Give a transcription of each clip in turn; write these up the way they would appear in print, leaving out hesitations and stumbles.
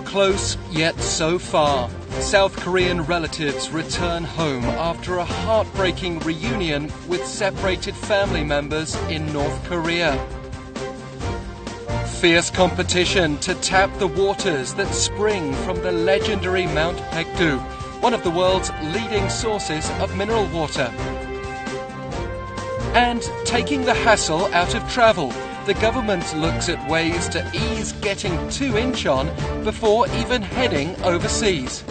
close, yet so far. South Korean relatives return home after a heartbreaking reunion with separated family members in North Korea. Fierce competition to tap the waters that spring from the legendary Mount Kumgang, one of the world's leading sources of mineral water. And taking the hassle out of travel. The government looks at ways to ease getting to Incheon before even heading overseas.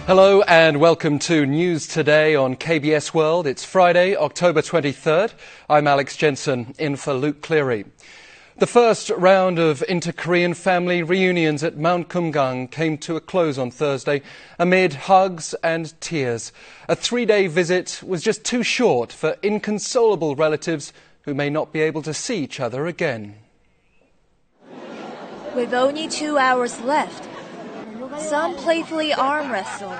Hello and welcome to News Today on KBS World. It's Friday, October 23rd. I'm Alex Jensen, in for Luke Cleary. The first round of inter-Korean family reunions at Mount Kumgang came to a close on Thursday amid hugs and tears. A 3-day visit was just too short for inconsolable relatives who may not be able to see each other again. With only 2 hours left, some playfully arm-wrestle.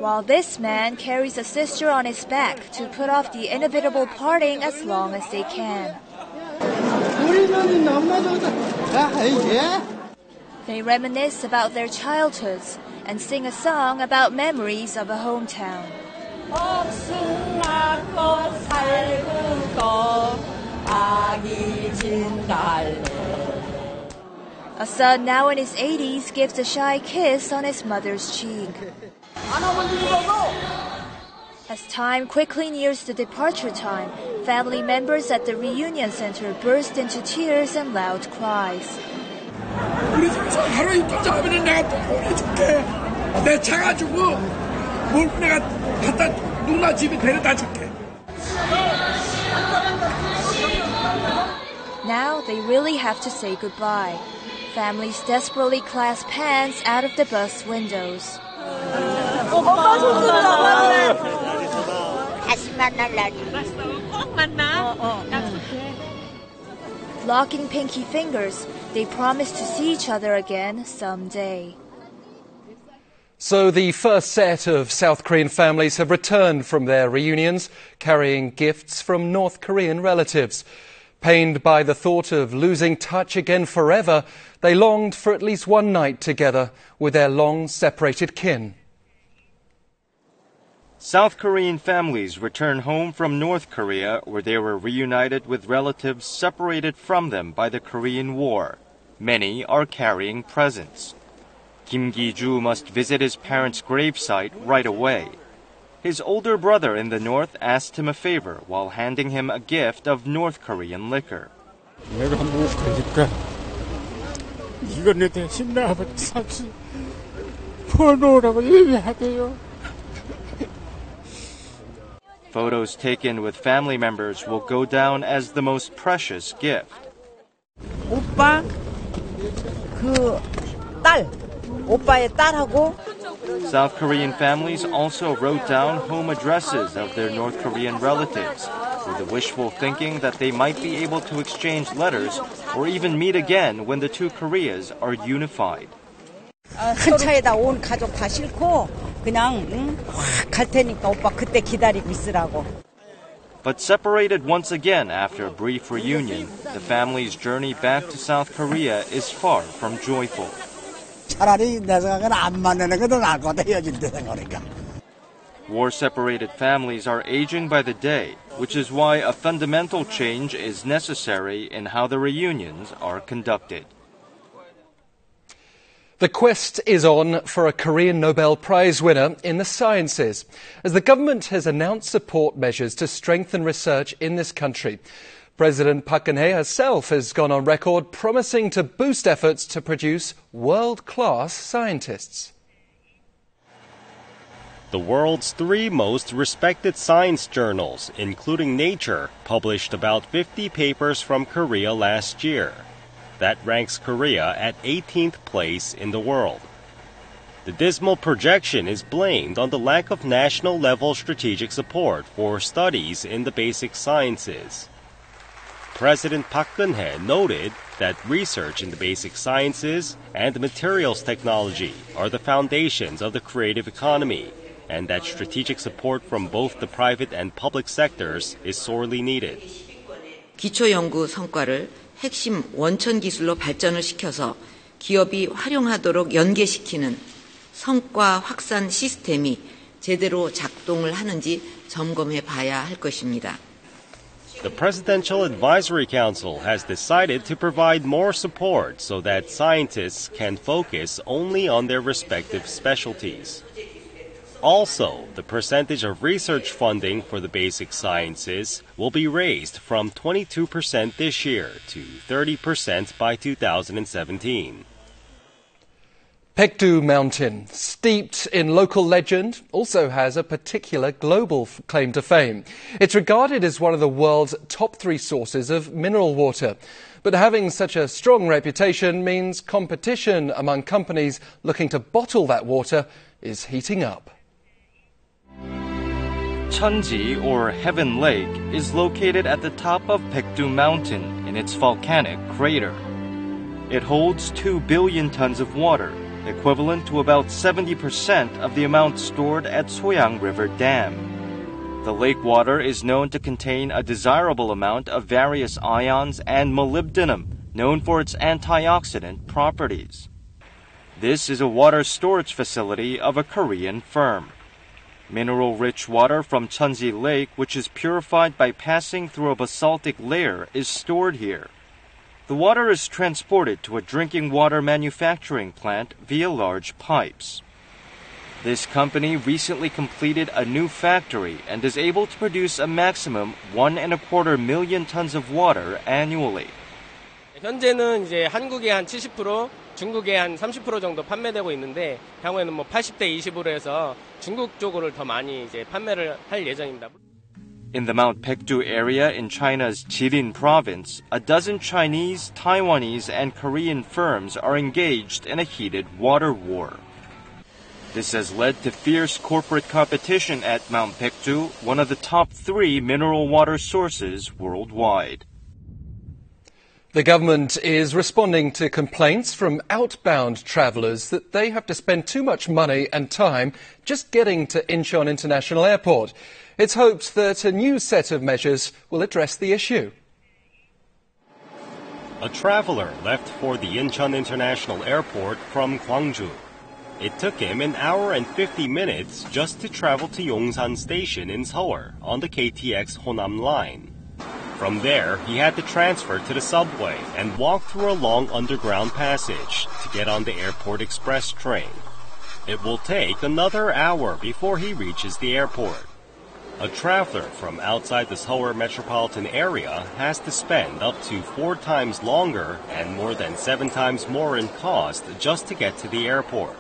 While this man carries a sister on his back to put off the inevitable parting as long as they can. They reminisce about their childhoods and sing a song about memories of a hometown. A son now in his 80s gives a shy kiss on his mother's cheek. As time quickly nears the departure time, family members at the reunion center burst into tears and loud cries. Now they really have to say goodbye. Families desperately clasp hands out of the bus windows. Locking pinky fingers, they promise to see each other again someday. So the first set of South Korean families have returned from their reunions, carrying gifts from North Korean relatives. Pained by the thought of losing touch again forever, they longed for at least one night together with their long-separated kin. South Korean families return home from North Korea, where they were reunited with relatives separated from them by the Korean War. Many are carrying presents. Kim Gi-ju must visit his parents' gravesite right away. His older brother in the north asked him a favor while handing him a gift of North Korean liquor. Photos taken with family members will go down as the most precious gift. 오빠, 오빠의 딸하고. South Korean families also wrote down home addresses of their North Korean relatives, with the wishful thinking that they might be able to exchange letters or even meet again when the two Koreas are unified. 큰 차에다 온 가족 다 싣고 그냥 확 갈 테니까 오빠 그때 기다리고 있으라고. But separated once again after a brief reunion, the family's journey back to South Korea is far from joyful. 차라리 내 생각에는 안 만나는 게 더 나을 것 같아, 헤어질 때 생각하니까. War-separated families are aging by the day, which is why a fundamental change is necessary in how the reunions are conducted. The quest is on for a Korean Nobel Prize winner in the sciences, as the government has announced support measures to strengthen research in this country. President Park Geun-hye herself has gone on record promising to boost efforts to produce world-class scientists. The world's 3 most respected science journals, including Nature, published about 50 papers from Korea last year. That ranks Korea at 18th place in the world. The dismal projection is blamed on the lack of national-level strategic support for studies in the basic sciences. President Park Geun-hye noted that research in the basic sciences and materials technology are the foundations of the creative economy, and that strategic support from both the private and public sectors is sorely needed. 기초 연구 성과를 핵심 원천 기술로 발전을 시켜서 기업이 활용하도록 연계시키는 성과 확산 시스템이 제대로 작동을 하는지 점검해 봐야 할 것입니다. The Presidential Advisory Council has decided to provide more support so that scientists can focus only on their respective specialties. Also, the percentage of research funding for the basic sciences will be raised from 22% this year to 30% by 2017. Paektu Mountain, steeped in local legend, also has a particular global claim to fame. It's regarded as one of the world's top 3 sources of mineral water. But having such a strong reputation means competition among companies looking to bottle that water is heating up. Cheonji, or Heaven Lake, is located at the top of Paektu Mountain in its volcanic crater. It holds 2 billion tons of water, equivalent to about 70% of the amount stored at Soyang River Dam. The lake water is known to contain a desirable amount of various ions and molybdenum, known for its antioxidant properties. This is a water storage facility of a Korean firm. Mineral-rich water from Cheonji Lake, which is purified by passing through a basaltic layer, is stored here. The water is transported to a drinking water manufacturing plant via large pipes. This company recently completed a new factory and is able to produce a maximum 1.25 million tons of water annually. 현재는 이제 한국의 한 70%, 중국의 한 30% 정도 판매되고 있는데 향후에는 80대 20으로 해서 중국 쪽으로 더 많이 이제 판매를 할 예정입니다. In the Mount Paektu area in China's Jilin province, a dozen Chinese, Taiwanese, and Korean firms are engaged in a heated water war. This has led to fierce corporate competition at Mount Paektu, one of the top 3 mineral water sources worldwide. The government is responding to complaints from outbound travellers that they have to spend too much money and time just getting to Incheon International Airport. It's hoped that a new set of measures will address the issue. A traveler left for the Incheon International Airport from Gwangju. It took him an hour and 50 minutes just to travel to Yongsan Station in Seoul on the KTX Honam line. From there, he had to transfer to the subway and walk through a long underground passage to get on the airport express train. It will take another hour before he reaches the airport. A traveler from outside the Seoul metropolitan area has to spend up to 4 times longer and more than 7 times more in cost just to get to the airport.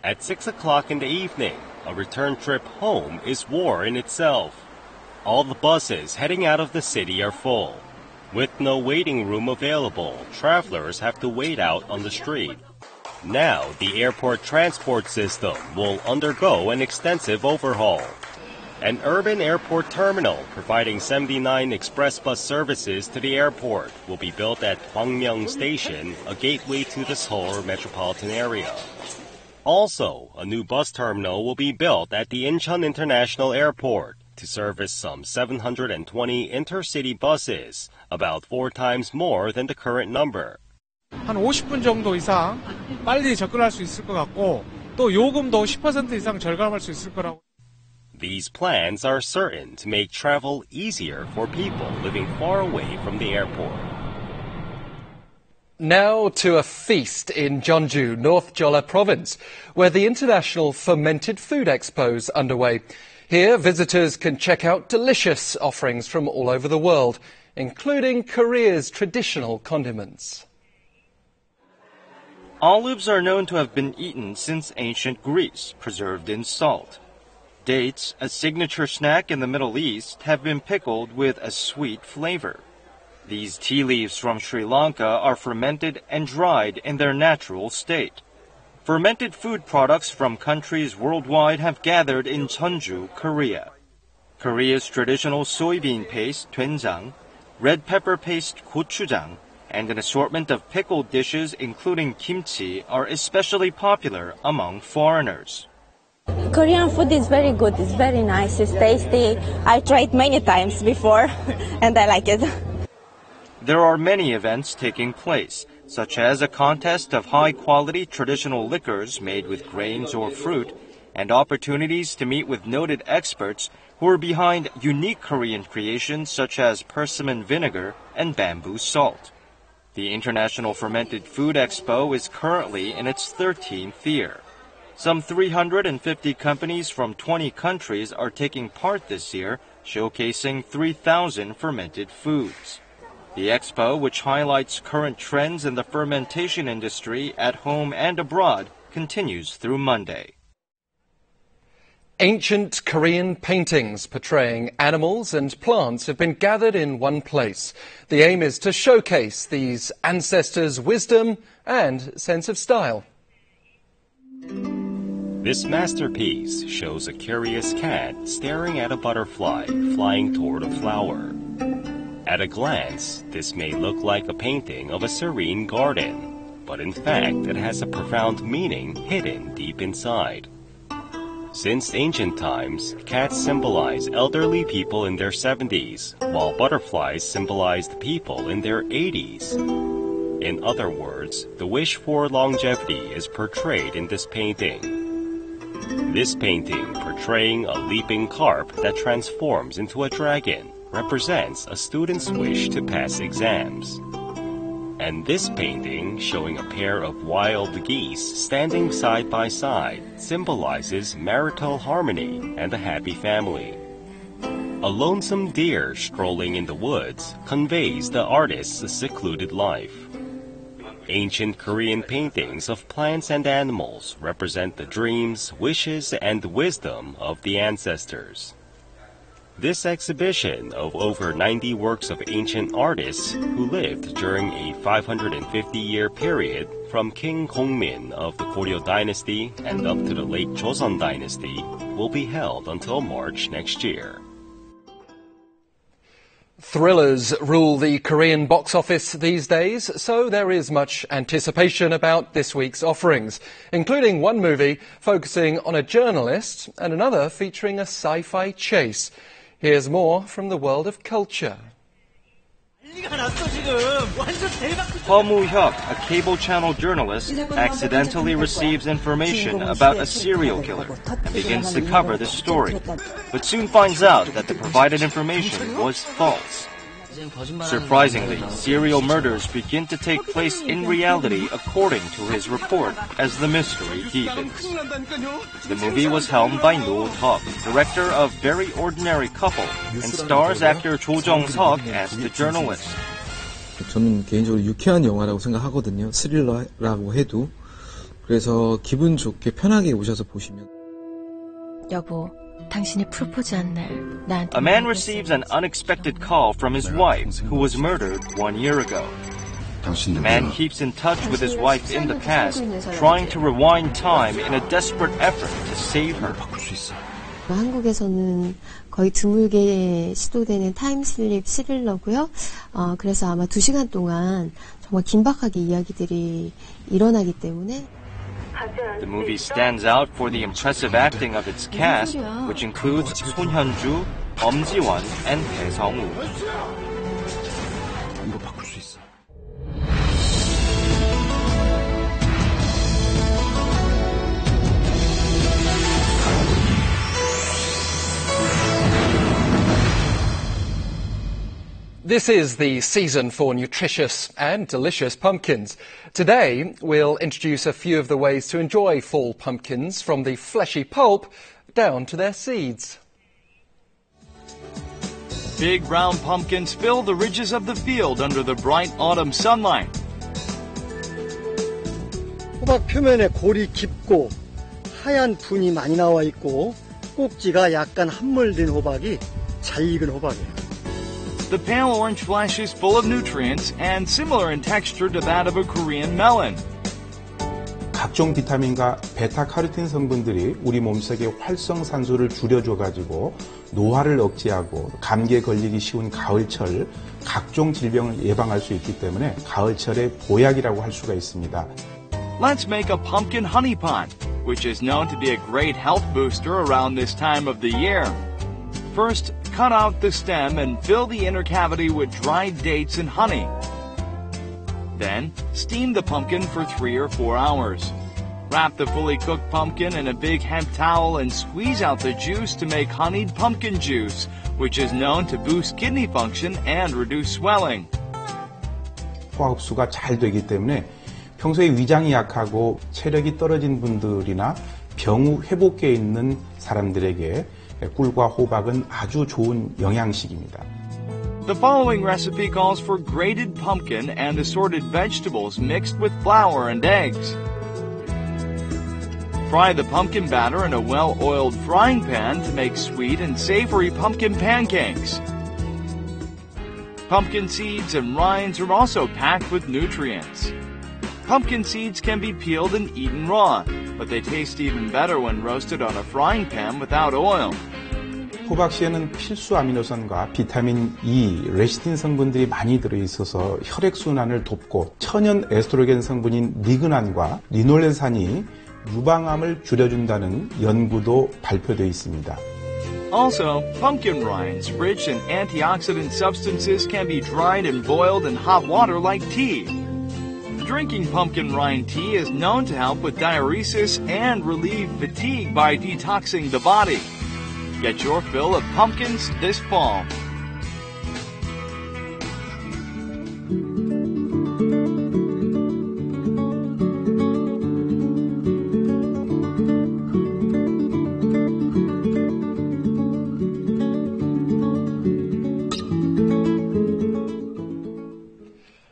At 6 o'clock in the evening, a return trip home is war in itself. All the buses heading out of the city are full. With no waiting room available, travelers have to wait out on the street. Now, the airport transport system will undergo an extensive overhaul. An urban airport terminal providing 79 express bus services to the airport will be built at Gwangmyeong Station, a gateway to the Seoul metropolitan area. Also, a new bus terminal will be built at the Incheon International Airport to service some 720 intercity buses, about 4 times more than the current number. 한 50분 정도 이상 빨리 접근할 수 있을 것 같고 또 요금도 10% 이상 절감할 수 있을 거라고. These plans are certain to make travel easier for people living far away from the airport. Now to a feast in Jeonju, North Jeolla Province, where the International Fermented Food Expo is underway. Here, visitors can check out delicious offerings from all over the world, including Korea's traditional condiments. Olives are known to have been eaten since ancient Greece, preserved in salt. Dates, a signature snack in the Middle East, have been pickled with a sweet flavor. These tea leaves from Sri Lanka are fermented and dried in their natural state. Fermented food products from countries worldwide have gathered in Jeonju, Korea. Korea's traditional soybean paste, doenjang, red pepper paste gochujang, and an assortment of pickled dishes including kimchi are especially popular among foreigners. Korean food is very good. It's very nice. It's tasty. I tried many times before and I like it. There are many events taking place, such as a contest of high-quality traditional liquors made with grains or fruit, and opportunities to meet with noted experts who are behind unique Korean creations such as persimmon vinegar and bamboo salt. The International Fermented Food Expo is currently in its 13th year. Some 350 companies from 20 countries are taking part this year, showcasing 3,000 fermented foods. The expo, which highlights current trends in the fermentation industry at home and abroad, continues through Monday. Ancient Korean paintings portraying animals and plants have been gathered in one place. The aim is to showcase these ancestors' wisdom and sense of style. This masterpiece shows a curious cat staring at a butterfly flying toward a flower. At a glance, this may look like a painting of a serene garden, but in fact it has a profound meaning hidden deep inside. Since ancient times, cats symbolize elderly people in their 70s, while butterflies symbolized people in their 80s. In other words, the wish for longevity is portrayed in this painting. This painting, portraying a leaping carp that transforms into a dragon, represents a student's wish to pass exams. And this painting, showing a pair of wild geese standing side by side, symbolizes marital harmony and a happy family. A lonesome deer strolling in the woods conveys the artist's secluded life. Ancient Korean paintings of plants and animals represent the dreams, wishes, and wisdom of the ancestors. This exhibition of over 90 works of ancient artists who lived during a 550-year period from King Gongmin of the Goryeo dynasty and up to the late Joseon dynasty will be held until March next year. Thrillers rule the Korean box office these days, so there is much anticipation about this week's offerings, including one movie focusing on a journalist and another featuring a sci-fi chase. Here's more from the world of culture. Paul Moo-hyuk, a cable channel journalist, accidentally receives information about a serial killer and begins to cover the story, but soon finds out that the provided information was false. Surprisingly, serial murders begin to take place in reality according to his report as the mystery deepens. The movie was helmed by No Deok, director of Very Ordinary Couple, and stars actor Jo Jung-seok as the journalist. 저는 개인적으로 유쾌한 영화라고 생각하거든요. 스릴러라고 해도. 그래서 기분 좋게 편하게 오셔서 보시면. 여보. 당신이 프로포즈한 날 나한테 A man receives an unexpected call from his wife, who was murdered 1 year ago. The man keeps in touch with his wife in the past, trying to rewind time in a desperate effort to save her. 한국에서는 거의 드물게 시도되는 타임슬립 스릴러고요. 그래서 아마 2시간 동안 정말 긴박하게 이야기들이 일어나기 때문에 The movie stands out for the impressive acting of its cast, which includes Son Hyun-ju, Ji-won, and Bae Sung-woo. 이거 바꿀 수 있어. This is the season for nutritious and delicious pumpkins. Today, we'll introduce a few of the ways to enjoy fall pumpkins, from the fleshy pulp down to their seeds. Big round pumpkins fill the ridges of the field under the bright autumn sunlight. 호박 표면에 골이 깊고 하얀 분이 많이 나와 있고 꼭지가 약간 함몰된 호박이 잘 익은 호박이에요. The pale orange flesh is full of nutrients and similar in texture to that of a Korean melon. 각종 비타민과 베타카로틴 성분들이 우리 몸속의 활성산소를 줄여줘가지고 노화를 억제하고 감기에 걸리기 쉬운 가을철 각종 질병을 예방할 수 있기 때문에 가을철의 보약이라고 할 수가 있습니다. Let's make a pumpkin honey pot, which is known to be a great health booster around this time of the year. First, cut out the stem and fill the inner cavity with dried dates and honey. Then, steam the pumpkin for 3 or 4 hours. Wrap the fully cooked pumpkin in a big hemp towel and squeeze out the juice to make honeyed pumpkin juice, which is known to boost kidney function and reduce swelling. 소화 흡수가 잘 되기 때문에 평소에 위장이 약하고 체력이 떨어진 분들이나 병 회복기에 있는 사람들에게 꿀과 호박은 아주 좋은 영양식입니다. The following recipe calls for grated pumpkin and assorted vegetables mixed with flour and eggs. Fry the pumpkin batter in a well-oiled frying pan to make sweet and savory pumpkin pancakes. Pumpkin seeds and rinds are also packed with nutrients. Pumpkin seeds can be peeled and eaten raw, but they taste even better when roasted on a frying pan without oil. 호박씨에는 필수 아미노산과 비타민 E, 레시틴 성분들이 많이 들어있어서 혈액순환을 돕고 천연 에스트로겐 성분인 니그난과 리놀렌산이 유방암을 줄여준다는 연구도 발표되어 있습니다. Also, pumpkin rinds, rich in antioxidant substances, can be dried and boiled in hot water like tea. Drinking pumpkin rind tea is known to help with diuresis and relieve fatigue by detoxing the body. Get your fill of pumpkins this fall.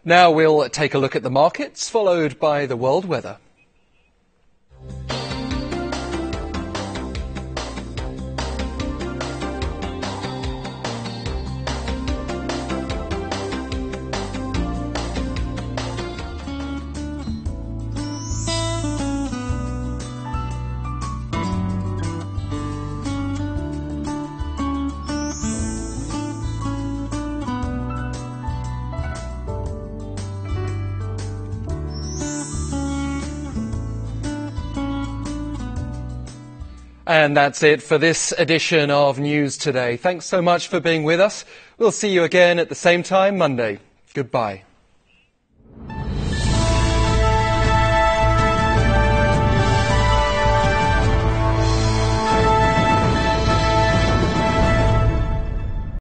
Now we'll take a look at the markets, followed by the world weather. And that's it for this edition of News Today. Thanks so much for being with us. We'll see you again at the same time Monday. Goodbye.